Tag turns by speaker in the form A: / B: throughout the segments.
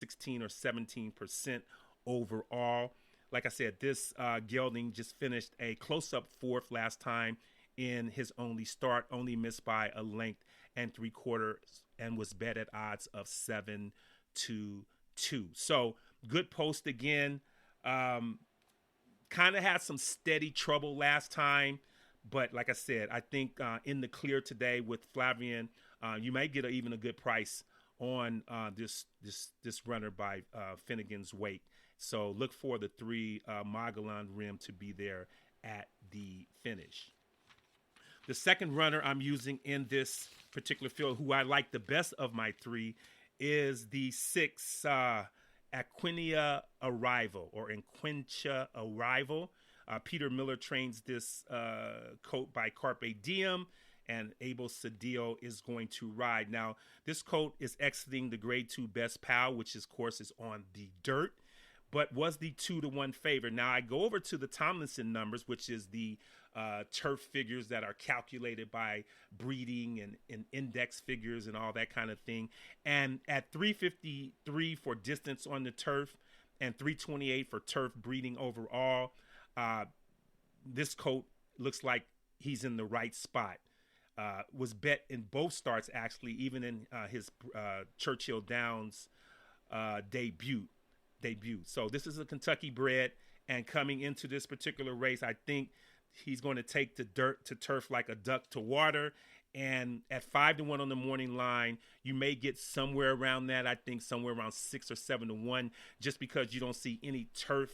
A: 16 or 17% overall. Like I said, this gelding just finished a close-up fourth last time in his only start, only missed by a length and 3/4, and was bet at odds of 7-2. So good post again. Um, Kind of had some steady trouble last time, but like I said, I think in the clear today with Flavian, you may get even a good price on this runner by Finnegan's Wake. So look for the three Magellan Rim to be there at the finish. The second runner I'm using in this particular field, who I like the best of my three, is the six Aquinia Arrival or Enquincha Arrival. Peter Miller trains this coat by Carpe Diem, and Abel Cedillo is going to ride. Now, this coat is exiting the Grade 2 Best Pal, which, of course, is on the dirt, but was the 2-1 favorite. Now, I go over to the Tomlinson numbers, which is the turf figures that are calculated by breeding and index figures and all that kind of thing. And at 353 for distance on the turf and 328 for turf breeding overall, this coat looks like he's in the right spot. Was bet in both starts, actually, even in his Churchill Downs debut. So this is a Kentucky bred, and coming into this particular race, I think he's going to take the dirt to turf like a duck to water. And at 5-1 on the morning line, you may get somewhere around that. I think somewhere around 6 or 7-1, just because you don't see any turf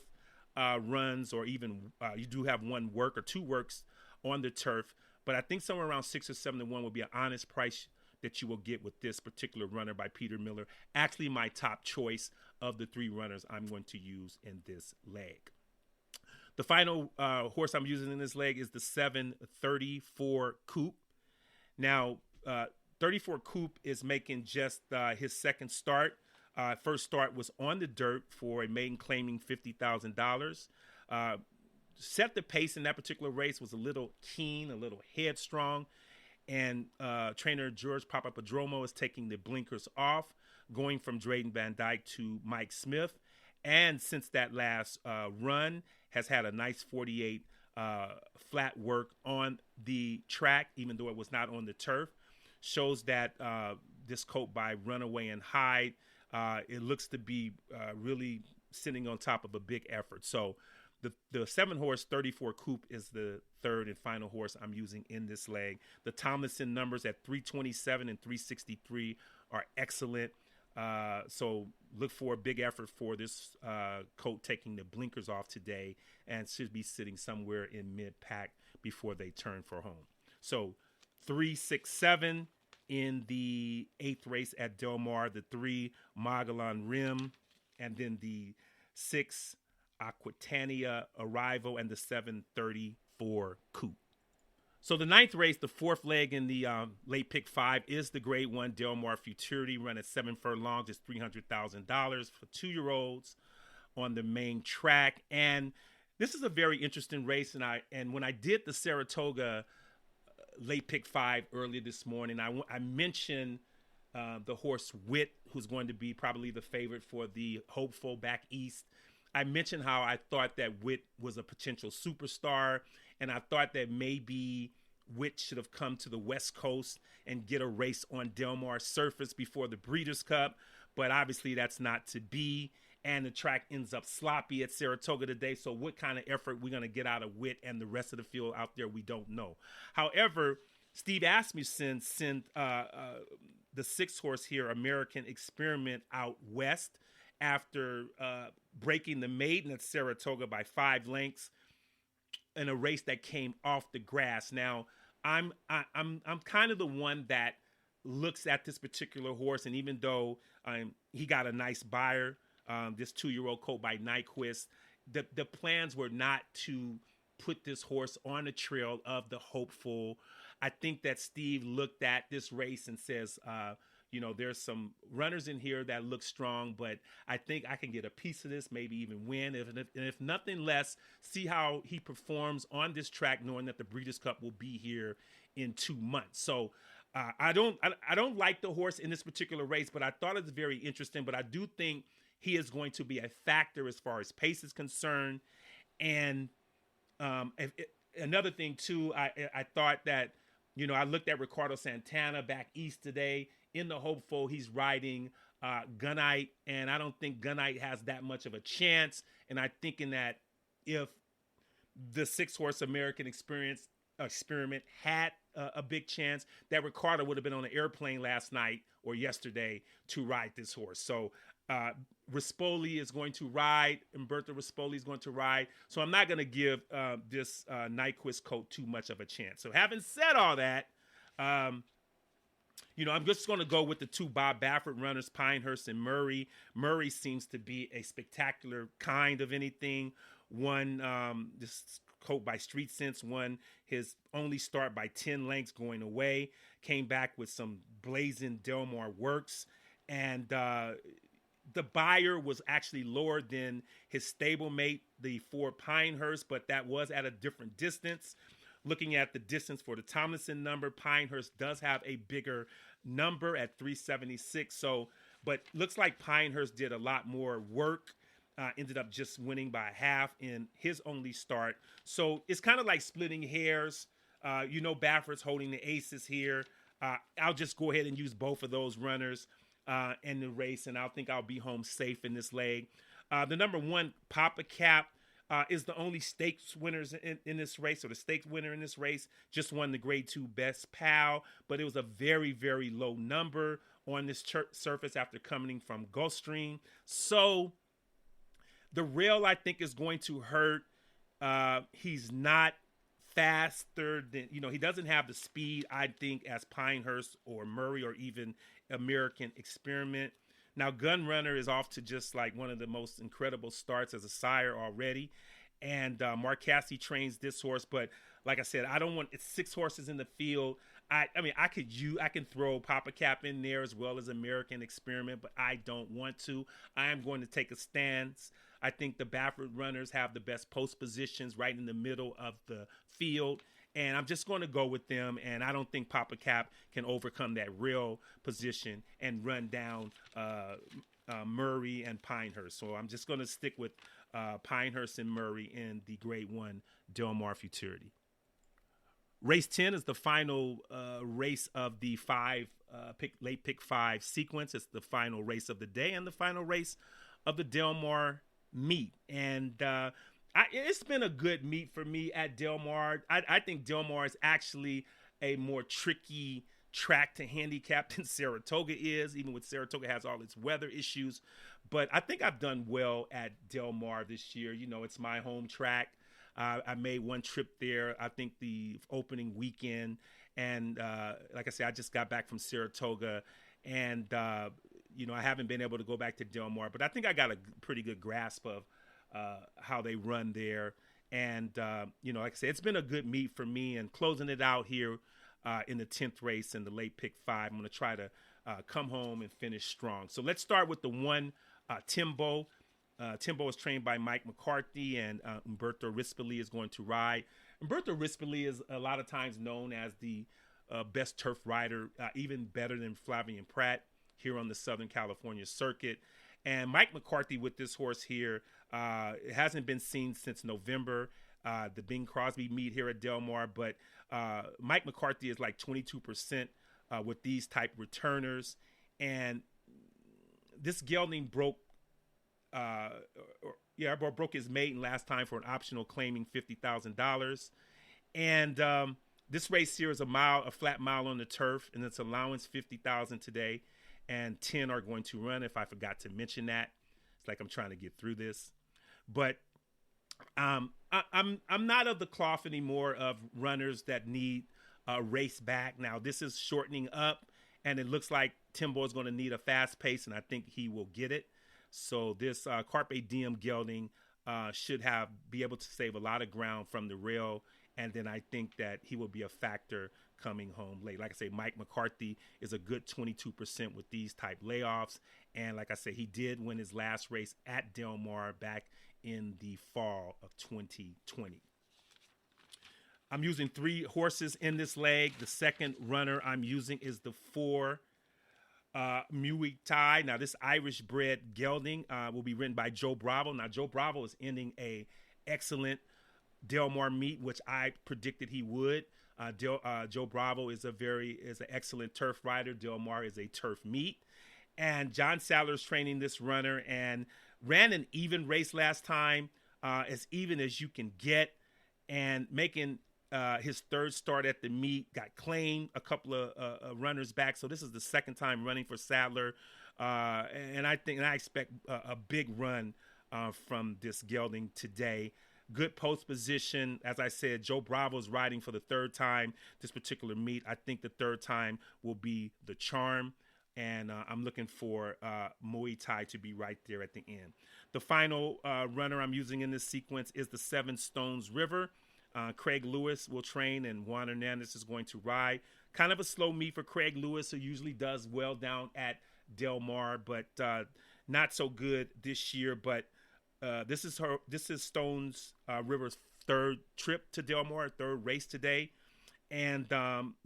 A: runs, or even you do have one work or two works on the turf. But I think somewhere around 6 or 7-1 will be an honest price that you will get with this particular runner by Peter Miller. Actually, my top choice of the three runners I'm going to use in this leg. The final horse I'm using in this leg is the 734 Coupe. Now, 34 Coupe is making just his second start. First start was on the dirt for a maiden claiming $50,000. Set the pace in that particular race, was a little keen, a little headstrong. And trainer George Papadromo is taking the blinkers off, going from Drayden Van Dyke to Mike Smith. And since that last run, has had a nice 48 flat work on the track, even though it was not on the turf. Shows that this coat by Runaway and Hyde, it looks to be really sitting on top of a big effort. So the 7-horse 34 Coupe is the third and final horse I'm using in this leg. The Tomlinson numbers at 327 and 363 are excellent. So look for a big effort for this coat taking the blinkers off today, and should be sitting somewhere in mid-pack before they turn for home. So 3, 6, 7 in the 8th race at Del Mar, the 3 Magellan Rim, and then the 6 Aquitania Arrival, and the 734 Coupe. So the 9th race, the 4th leg in the late pick 5, is the Grade 1 Del Mar Futurity, run at 7 furlongs. It's $300,000 for 2-year-olds on the main track. And this is a very interesting race. And when I did the Saratoga late pick 5 earlier this morning, I mentioned the horse Wit, who's going to be probably the favorite for the hopeful back east. I mentioned how I thought that Wit was a potential superstar, and I thought that maybe Wit should have come to the West Coast and get a race on Del Mar surface before the Breeders' Cup, but obviously that's not to be, and the track ends up sloppy at Saratoga today. So what kind of effort we're going to get out of Wit and the rest of the field out there, we don't know. However, Steve Asmussen sent the 6-horse here, American Experiment, out west after breaking the maiden at Saratoga by 5 lengths in a race that came off the grass. Now, I'm kind of the one that looks at this particular horse, and even though he got a nice buyer, this 2-year-old colt by Nyquist, the plans were not to put this horse on the trail of the hopeful. I think that Steve looked at this race and says, there's some runners in here that look strong, but I think I can get a piece of this, maybe even win. If nothing less, see how he performs on this track, knowing that the Breeders' Cup will be here in 2 months. So I don't like the horse in this particular race, but I thought it was very interesting. But I do think he is going to be a factor as far as pace is concerned. And another thing too, I thought that, I looked at Ricardo Santana back east today in the hopeful. He's riding Gunite, and I don't think Gunite has that much of a chance. And I'm thinking that if the 6-horse American experiment had a big chance, that Ricardo would have been on an airplane last night or yesterday to ride this horse. So Rispoli is going to ride. Umberto Rispoli is going to ride. So I'm not going to give this Nyquist colt too much of a chance. So having said all that, I'm just going to go with the 2 Bob Baffert runners, Pinehurst and Murray. Murray seems to be a spectacular kind of anything. Won this colt by Street Sense, won his only start by 10 lengths going away, came back with some blazing Del Mar works, and the buyer was actually lower than his stablemate, the 4 Pinehurst, but that was at a different distance. Looking at the distance for the Tomlinson number, Pinehurst does have a bigger number at 376. So, but looks like Pinehurst did a lot more work. Ended up just winning by half in his only start. So it's kind of like splitting hairs. Baffert's holding the aces here. I'll just go ahead and use both of those runners in the race, and I think I'll be home safe in this leg. The number 1, Papa Cap, is the only stakes winners in this race, or the stakes winner in this race. Just won the Grade 2 Best Pal, but it was a very, very low number on this surface after coming from Gulfstream. So the rail, I think, is going to hurt. He's not faster than, he doesn't have the speed, I think, as Pinehurst or Murray or even American Experiment. Now, Gun Runner is off to just like one of the most incredible starts as a sire already. And Mark Cassidy trains this horse. But like I said, I don't want, it's 6 horses in the field. I can throw Papa Cap in there as well as American Experiment, but I don't want to. I am going to take a stance. I think the Baffert runners have the best post positions right in the middle of the field, and I'm just going to go with them, and I don't think Papa Cap can overcome that real position and run down Murray and Pinehurst. So I'm just going to stick with Pinehurst and Murray in the Grade 1 Del Mar Futurity. Race 10 is the final race of the late pick 5 sequence. It's the final race of the day and the final race of the Del Mar meet. And it's been a good meet for me at Del Mar. I think Del Mar is actually a more tricky track to handicap than Saratoga is, even with Saratoga has all its weather issues. But I think I've done well at Del Mar this year. It's my home track. I made one trip there, I think the opening weekend. And like I said, I just got back from Saratoga. And, I haven't been able to go back to Del Mar. But I think I got a pretty good grasp of how they run there. And, like I said, it's been a good meet for me. And closing it out here in the 10th race in the late pick 5, I'm going to try to come home and finish strong. So let's start with the 1, Timbo. Timbo is trained by Mike McCarthy, and Umberto Rispoli is going to ride. Umberto Rispoli is a lot of times known as the best turf rider, even better than Flavien Prat here on the Southern California circuit. And Mike McCarthy with this horse here, it hasn't been seen since November, the Bing Crosby meet here at Del Mar. But Mike McCarthy is like 22% with these type returners. And this gelding broke his maiden last time for an optional claiming $50,000. And this race here is a flat mile on the turf, and its allowance $50,000 today, and 10 are going to run. If I forgot to mention that, it's like I'm trying to get through this. But I'm not of the cloth anymore of runners that need a race back. Now this is shortening up, and it looks like Timbo is going to need a fast pace, and I think he will get it. So this Carpe Diem gelding should be able to save a lot of ground from the rail, and then I think that he will be a factor coming home late. Like I say, Mike McCarthy is a good 22% with these type layoffs, and like I say, he did win his last race at Del Mar back in the fall of 2020. I'm using 3 horses in this leg. The second runner I'm using is the 4 Muay Thai. Now, this Irish bred gelding will be ridden by Joe Bravo. Now, Joe Bravo is ending a excellent Del Mar meet, which I predicted he would. Joe Bravo is an excellent turf rider. Del Mar is a turf meet. And John Sadler's training this runner and ran an even race last time, as even as you can get, and making his third start at the meet, got claimed a couple of runners back. So this is the second time running for Sadler. And I expect a big run from this gelding today. Good post position. As I said, Joe Bravo's riding for the third time this particular meet. I think the third time will be the charm. And I'm looking for Muay Thai to be right there at the end. The final runner I'm using in this sequence is the Seven Stones River. Craig Lewis will train, and Juan Hernandez is going to ride. Kind of a slow meet for Craig Lewis, who usually does well down at Del Mar, but not so good this year. But this is Stones River's third trip to Del Mar, third race today, and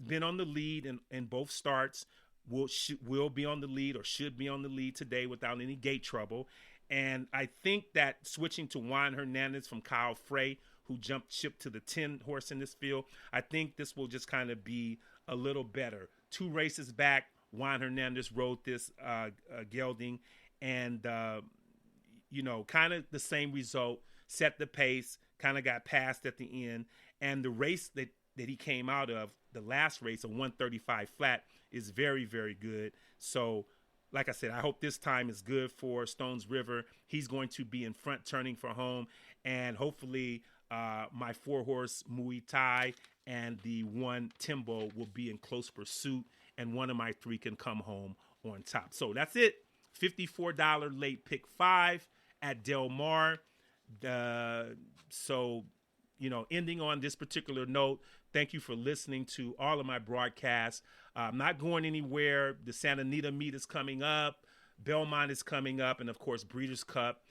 A: been on the lead in both starts. Will be on the lead or should be on the lead today without any gate trouble. And I think that switching to Juan Hernandez from Kyle Frey, who jumped ship to the 10 horse in this field, I think this will just kind of be a little better. 2 races back, Juan Hernandez rode this gelding, and kind of the same result, set the pace, kind of got passed at the end. And the race that he came out of, the last race, a 135 flat, is very, very good. So, like I said, I hope this time is good for Stones River. He's going to be in front turning for home. And hopefully my 4-horse Muay Thai and the 1 Timbo will be in close pursuit. And one of my 3 can come home on top. So that's it. $54 late pick 5 at Del Mar. Ending on this particular note, thank you for listening to all of my broadcasts. I'm not going anywhere. The Santa Anita meet is coming up. Belmont is coming up. And, of course, Breeders' Cup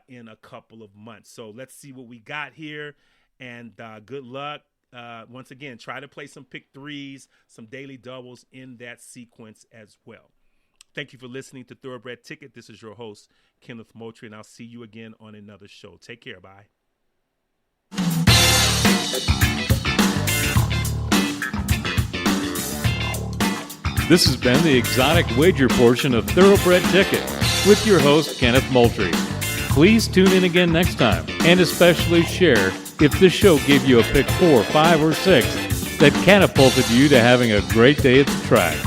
A: in a couple of months. So let's see what we got here. And good luck. Once again, try to play some pick 3s, some daily doubles in that sequence as well. Thank you for listening to Thoroughbred Ticket. This is your host, Kenneth Moultrie, and I'll see you again on another show. Take care. Bye.
B: This has been the exotic wager portion of Thoroughbred Ticket with your host, Kenneth Moultrie. Please tune in again next time, and especially share if this show gave you a pick 4, 5, or 6 that catapulted you to having a great day at the track.